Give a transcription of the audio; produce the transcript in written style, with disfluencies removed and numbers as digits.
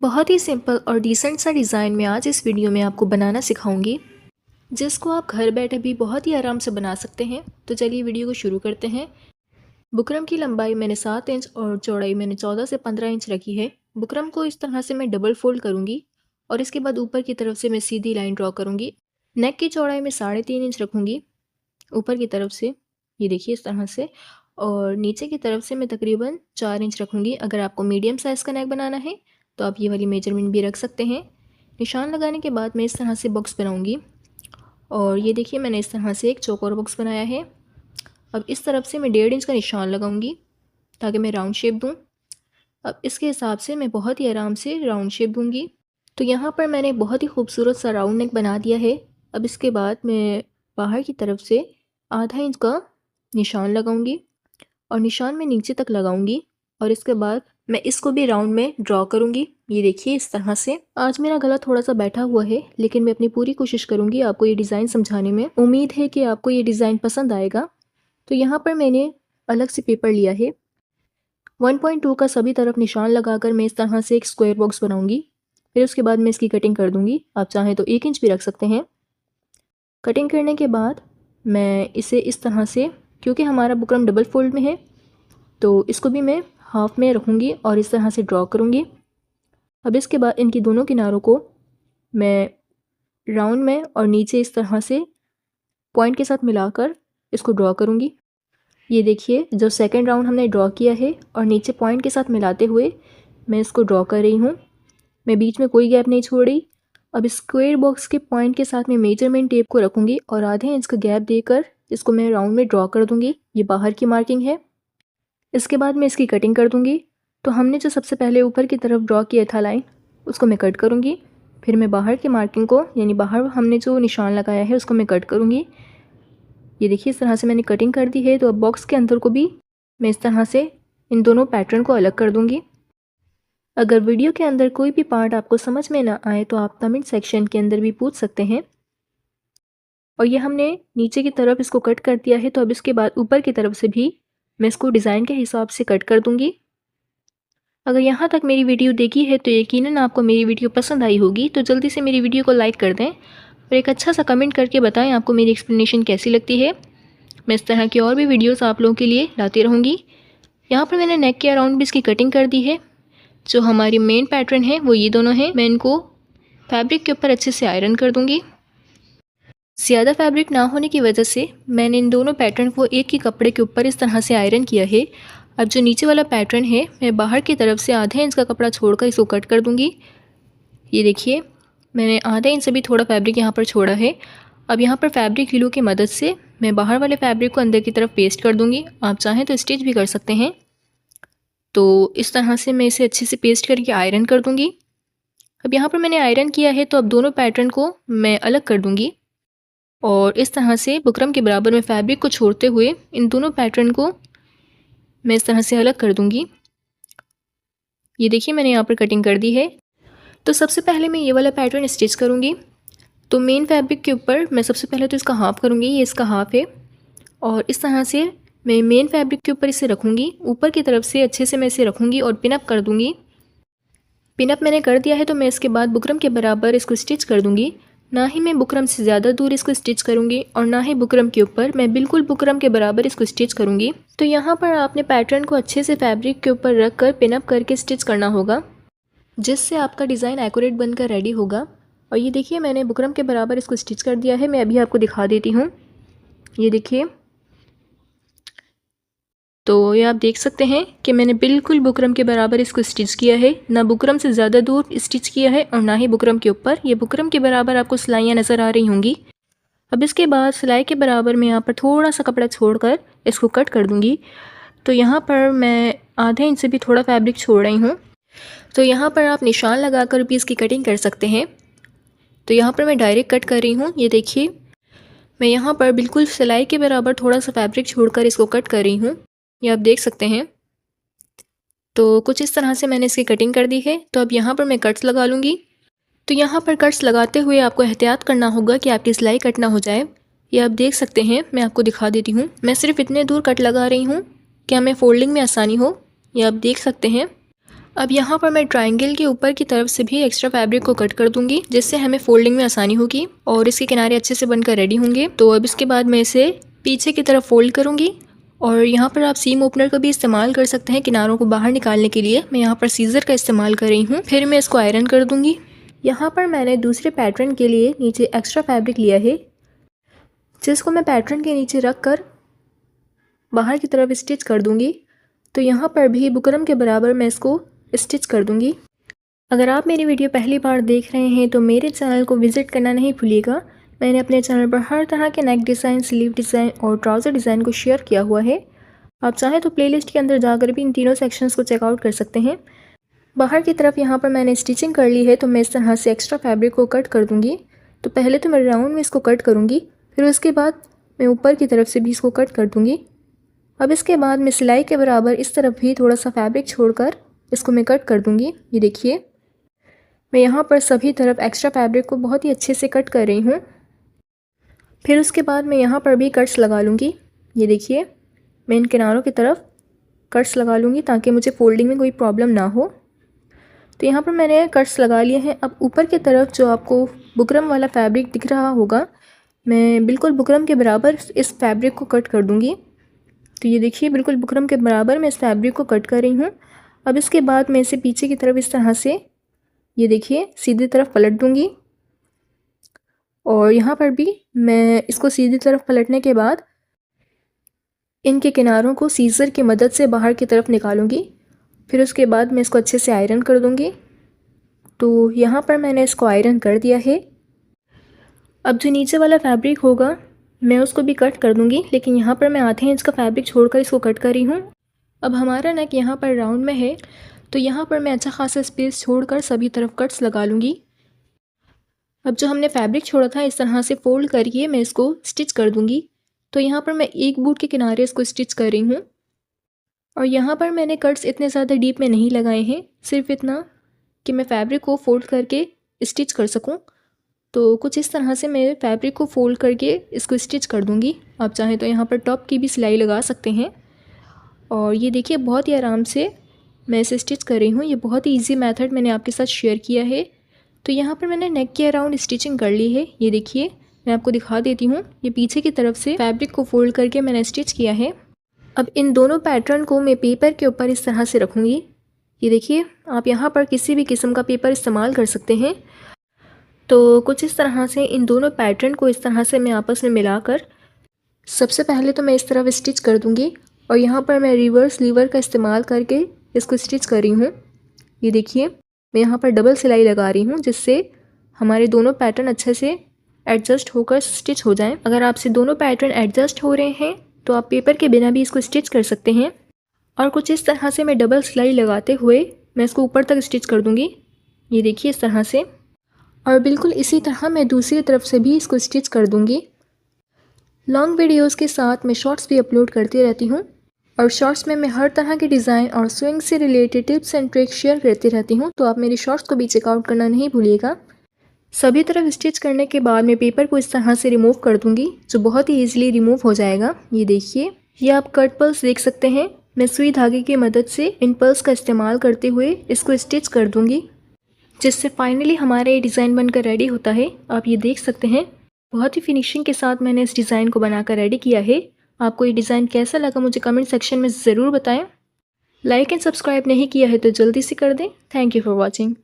बहुत ही सिंपल और डिसेंट सा डिज़ाइन में आज इस वीडियो में आपको बनाना सिखाऊंगी, जिसको आप घर बैठे भी बहुत ही आराम से बना सकते हैं। तो चलिए वीडियो को शुरू करते हैं। बुकरम की लंबाई मैंने 7 इंच और चौड़ाई मैंने 14 से 15 इंच रखी है। बुकरम को इस तरह से मैं डबल फोल्ड करूँगी और इसके बाद ऊपर की तरफ से मैं सीधी लाइन ड्रॉ करूँगी। नेक की चौड़ाई मैं 3.5 इंच रखूँगी ऊपर की तरफ से, ये देखिए इस तरह से, और नीचे की तरफ से मैं तकरीबन 4 इंच रखूँगी। अगर आपको मीडियम साइज़ का नेक बनाना है तो आप ये वाली मेजरमेंट भी रख सकते हैं। निशान लगाने के बाद मैं इस तरह से बॉक्स बनाऊँगी और ये देखिए मैंने इस तरह से एक चौकोर बॉक्स बनाया है। अब इस तरफ से मैं 1.5 इंच का निशान लगाऊंगी ताकि मैं राउंड शेप दूँ। अब इसके हिसाब से मैं बहुत ही आराम से राउंड शेप दूँगी। तो यहाँ पर मैंने बहुत ही खूबसूरत सा राउंड नेक बना दिया है। अब इसके बाद मैं बाहर की तरफ से आधा इंच का निशान लगाऊंगी और निशान में नीचे तक लगाऊंगी और इसके बाद मैं इसको भी राउंड में ड्रॉ करूंगी। ये देखिए इस तरह से। आज मेरा गला थोड़ा सा बैठा हुआ है, लेकिन मैं अपनी पूरी कोशिश करूंगी आपको ये डिज़ाइन समझाने में। उम्मीद है कि आपको ये डिज़ाइन पसंद आएगा। तो यहाँ पर मैंने अलग से पेपर लिया है। 1.2 का सभी तरफ निशान लगाकर मैं इस तरह से एक स्क्वायर बॉक्स बनाऊंगी। फिर उसके बाद मैं इसकी कटिंग कर दूंगी। आप चाहें तो 1 इंच भी रख सकते हैं। कटिंग करने के बाद मैं इसे इस तरह से, क्योंकि हमारा बुकरम डबल फोल्ड में है, तो इसको भी मैं हाफ में रखूँगी और इस तरह से ड्रॉ करूँगी। अब इसके बाद इनकी दोनों किनारों को मैं राउंड में और नीचे इस तरह से पॉइंट के साथ मिलाकर इसको ड्रॉ करूँगी। ये देखिए जो सेकंड राउंड हमने ड्रॉ किया है और नीचे पॉइंट के साथ मिलाते हुए मैं इसको ड्रॉ कर रही हूँ। मैं बीच में कोई गैप नहीं छोड़ रही। अब स्क्वायर बॉक्स के पॉइंट के साथ मैं मेजरमेंट टेप को रखूँगी और आधे इंच का गैप देकर इसको मैं राउंड में ड्रॉ कर दूँगी। ये बाहर की मार्किंग है। इसके बाद मैं इसकी कटिंग कर दूँगी। तो हमने जो सबसे पहले ऊपर की तरफ ड्रॉ किया था लाइन, उसको मैं कट करूँगी। फिर मैं बाहर की मार्किंग को, यानी बाहर हमने जो निशान लगाया है, उसको मैं कट करूँगी। ये देखिए इस तरह से मैंने कटिंग कर दी है। तो अब बॉक्स के अंदर को भी मैं इस तरह से इन दोनों पैटर्न को अलग कर दूँगी। अगर वीडियो के अंदर कोई भी पार्ट आपको समझ में ना आए तो आप कमेंट सेक्शन के अंदर भी पूछ सकते हैं। और ये हमने नीचे की तरफ इसको कट कर दिया है। तो अब इसके बाद ऊपर की तरफ से भी मैं इसको डिज़ाइन के हिसाब से कट कर दूँगी। अगर यहाँ तक मेरी वीडियो देखी है तो यकीनन आपको मेरी वीडियो पसंद आई होगी। तो जल्दी से मेरी वीडियो को लाइक कर दें और एक अच्छा सा कमेंट करके बताएं आपको मेरी एक्सप्लेनेशन कैसी लगती है। मैं इस तरह की और भी वीडियोस आप लोगों के लिए लाती रहूँगी। यहाँ पर मैंने नेक के अराउंड भी इसकी कटिंग कर दी है। जो हमारी मेन पैटर्न है वो ये दोनों हैं। मैं इनको फैब्रिक के ऊपर अच्छे से आयरन कर दूँगी। ज़्यादा फैब्रिक ना होने की वजह से मैंने इन दोनों पैटर्न को एक ही कपड़े के ऊपर इस तरह से आयरन किया है। अब जो नीचे वाला पैटर्न है, मैं बाहर की तरफ से आधे इंच का कपड़ा छोड़कर इसको कट कर दूंगी। ये देखिए मैंने आधे इंच से भी थोड़ा फैब्रिक यहाँ पर छोड़ा है। अब यहाँ पर फैब्रिक ग्लू की मदद से मैं बाहर वाले फैब्रिक को अंदर की तरफ पेस्ट कर दूँगी। आप चाहें तो स्टिच भी कर सकते हैं। तो इस तरह से मैं इसे अच्छे से पेस्ट करके आयरन कर दूँगी। अब यहाँ पर मैंने आयरन किया है, तो अब दोनों पैटर्न को मैं अलग कर दूँगी और इस तरह से बुकरम के बराबर में फैब्रिक को छोड़ते हुए इन दोनों पैटर्न को मैं इस तरह से अलग कर दूंगी। ये देखिए मैंने यहाँ पर कटिंग कर दी है। तो सबसे पहले मैं ये वाला पैटर्न स्टिच करूँगी। तो मेन फैब्रिक के ऊपर मैं सबसे पहले तो इसका हाफ करूँगी। ये इसका हाफ है और इस तरह से मैं मेन फैब्रिक के ऊपर इसे रखूँगी। ऊपर की तरफ से अच्छे से मैं इसे रखूँगी और पिनअप कर दूँगी। पिनअप मैंने कर दिया है। तो मैं इसके बाद बुकरम के बराबर इसको स्टिच कर दूँगी। ना ही मैं बुकरम से ज़्यादा दूर इसको स्टिच करूँगी और ना ही बुकरम के ऊपर, मैं बिल्कुल बुकरम के बराबर इसको स्टिच करूँगी। तो यहाँ पर आपने पैटर्न को अच्छे से फैब्रिक के ऊपर रख कर पिनअप करके स्टिच करना होगा, जिससे आपका डिज़ाइन एक्यूरेट बनकर रेडी होगा। और ये देखिए मैंने बुकरम के बराबर इसको स्टिच कर दिया है। मैं अभी आपको दिखा देती हूँ। ये देखिए, तो ये आप देख सकते हैं कि मैंने बिल्कुल बुकरम के बराबर इसको स्टिच किया है। ना बुकरम से ज़्यादा दूर स्टिच किया है और ना ही बुकरम के ऊपर। ये बुकरम के बराबर आपको सिलाइयाँ नज़र आ रही होंगी। अब इसके बाद सिलाई के बराबर मैं यहाँ पर थोड़ा सा कपड़ा छोड़कर इसको कट कर दूँगी। तो यहाँ पर मैं आधे इंच से भी थोड़ा फैब्रिक छोड़ रही हूँ। तो यहाँ पर आप निशान लगाकर भी इसकी कटिंग कर सकते हैं। तो यहाँ पर मैं डायरेक्ट कट कर रही हूँ। ये देखिए मैं यहाँ पर बिल्कुल सिलाई के बराबर थोड़ा सा फैब्रिक छोड़कर इसको कट कर रही हूँ। ये आप देख सकते हैं। तो कुछ इस तरह से मैंने इसकी कटिंग कर दी है। तो अब यहाँ पर मैं कट्स लगा लूँगी। तो यहाँ पर कट्स लगाते हुए आपको एहतियात करना होगा कि आपकी सिलाई कट ना हो जाए। ये आप देख सकते हैं। मैं आपको दिखा देती हूँ। मैं सिर्फ इतने दूर कट लगा रही हूँ कि हमें फोल्डिंग में आसानी हो। ये आप देख सकते हैं। अब यहाँ पर मैं ट्रायंगल के ऊपर की तरफ से भी एक्स्ट्रा फैब्रिक को कट कर दूंगी, जिससे हमें फोल्डिंग में आसानी होगी और इसके किनारे अच्छे से बनकर रेडी होंगे। तो अब इसके बाद मैं इसे पीछे की तरफ फोल्ड करूंगी और यहाँ पर आप सीम ओपनर का भी इस्तेमाल कर सकते हैं किनारों को बाहर निकालने के लिए। मैं यहाँ पर सीजर का इस्तेमाल कर रही हूँ। फिर मैं इसको आयरन कर दूंगी। यहाँ पर मैंने दूसरे पैटर्न के लिए नीचे एक्स्ट्रा फैब्रिक लिया है, जिसको मैं पैटर्न के नीचे रख कर बाहर की तरफ स्टिच कर दूंगी। तो यहाँ पर भी बुकरम के बराबर मैं इसको स्टिच कर दूंगी। अगर आप मेरी वीडियो पहली बार देख रहे हैं तो मेरे चैनल को विज़िट करना नहीं भूलिएगा। मैंने अपने चैनल पर हर तरह के नेक डिज़ाइन, स्लीव डिज़ाइन और ट्राउज़र डिज़ाइन को शेयर किया हुआ है। आप चाहें तो प्लेलिस्ट के अंदर जाकर भी इन तीनों सेक्शंस को चेकआउट कर सकते हैं। बाहर की तरफ यहाँ पर मैंने स्टिचिंग कर ली है, तो मैं इस तरह से एक्स्ट्रा फैब्रिक को कट कर दूँगी। तो पहले तो मैं राउंड में इसको कट करूँगी, फिर उसके बाद मैं ऊपर की तरफ से भी इसको कट कर दूँगी। अब इसके बाद मैं सिलाई के बराबर इस तरफ भी थोड़ा सा फैब्रिक छोड़कर इसको मैं कट कर दूँगी। ये देखिए, मैं यहाँ पर सभी तरफ एक्स्ट्रा फैब्रिक को बहुत ही अच्छे से कट कर रही हूँ। फिर उसके बाद मैं यहाँ पर भी कट्स लगा लूँगी। ये देखिए, मैं इन किनारों की तरफ कट्स लगा लूँगी ताकि मुझे फोल्डिंग में कोई प्रॉब्लम ना हो। तो यहाँ पर मैंने कट्स लगा लिए हैं। अब ऊपर की तरफ जो आपको बुकरम वाला फैब्रिक दिख रहा होगा, मैं बिल्कुल बुकरम के बराबर इस फैब्रिक को कट कर दूँगी। तो ये देखिए, बिल्कुल बुकरम के बराबर मैं इस फैब्रिक को कट कर रही हूँ। अब इसके बाद मैं इसे पीछे की तरफ इस तरह से, ये देखिए, सीधी तरफ पलट दूँगी और यहाँ पर भी मैं इसको सीधी तरफ पलटने के बाद इनके किनारों को सीजर की मदद से बाहर की तरफ निकालूंगी। फिर उसके बाद मैं इसको अच्छे से आयरन कर दूँगी। तो यहाँ पर मैंने इसको आयरन कर दिया है। अब जो नीचे वाला फैब्रिक होगा मैं उसको भी कट कर दूँगी, लेकिन यहाँ पर मैं आधे इंच का फैब्रिक छोड़कर इसको कट कर रही हूँ। अब हमारा नेक यहाँ पर राउंड में है, तो यहाँ पर मैं अच्छा खासा स्पेस छोड़कर सभी तरफ कट्स लगा लूँगी। अब जो हमने फैब्रिक छोड़ा था इस तरह से फोल्ड करके मैं इसको स्टिच कर दूँगी। तो यहाँ पर मैं एक बूट के किनारे इसको स्टिच कर रही हूँ और यहाँ पर मैंने कट्स इतने ज़्यादा डीप में नहीं लगाए हैं, सिर्फ इतना कि मैं फैब्रिक को फोल्ड करके स्टिच कर सकूँ। तो कुछ इस तरह से मैं फैब्रिक को फोल्ड करके इसको स्टिच कर दूँगी। आप चाहें तो यहाँ पर टॉप की भी सिलाई लगा सकते हैं। और ये देखिए, बहुत ही आराम से मैं इसे स्टिच कर रही हूँ। ये बहुत ही इजी मेथड मैंने आपके साथ शेयर किया है। तो यहाँ पर मैंने नेक के अराउंड स्टिचिंग कर ली है। ये देखिए, मैं आपको दिखा देती हूँ। ये पीछे की तरफ से फैब्रिक को फोल्ड करके मैंने स्टिच किया है। अब इन दोनों पैटर्न को मैं पेपर के ऊपर इस तरह से रखूँगी। ये देखिए, आप यहाँ पर किसी भी किस्म का पेपर इस्तेमाल कर सकते हैं। तो कुछ इस तरह से इन दोनों पैटर्न को इस तरह से मैं आपस में मिलाकर सबसे पहले तो मैं इस तरफ स्टिच कर दूँगी और यहाँ पर मैं रिवर्स लीवर का इस्तेमाल करके इसको स्टिच कर रही हूँ। ये देखिए, मैं यहाँ पर डबल सिलाई लगा रही हूँ, जिससे हमारे दोनों पैटर्न अच्छे से एडजस्ट होकर स्टिच हो जाएं। अगर आपसे दोनों पैटर्न एडजस्ट हो रहे हैं तो आप पेपर के बिना भी इसको स्टिच कर सकते हैं। और कुछ इस तरह से मैं डबल सिलाई लगाते हुए मैं इसको ऊपर तक स्टिच कर दूँगी। ये देखिए, इस तरह से। और बिल्कुल इसी तरह मैं दूसरी तरफ से भी इसको स्टिच कर दूँगी। लॉन्ग वीडियोस के साथ मैं शॉर्ट्स भी अपलोड करती रहती हूँ और शॉर्ट्स में मैं हर तरह के डिज़ाइन और स्विंग से related tips and tricks share करती रहती हूँ। तो आप मेरी शॉर्ट्स को भी चेकआउट करना नहीं भूलिएगा। सभी तरफ स्टिच करने के बाद मैं पेपर को इस तरह से रिमूव कर दूँगी, जो बहुत ही ईजिली रिमूव हो जाएगा। ये देखिए, ये आप कट पल्स देख सकते हैं। मैं सुई धागे की मदद से इन पल्स का इस्तेमाल करते हुए इसको स्टिच कर दूँगी, जिससे फाइनली हमारा ये डिज़ाइन बनकर रेडी होता है। आप ये देख सकते हैं, बहुत ही फिनिशिंग के साथ मैंने इस डिज़ाइन को बनाकर रेडी किया है। आपको ये डिज़ाइन कैसा लगा मुझे कमेंट सेक्शन में ज़रूर बताएं। लाइक एंड सब्सक्राइब नहीं किया है तो जल्दी से कर दें। Thank you for watching.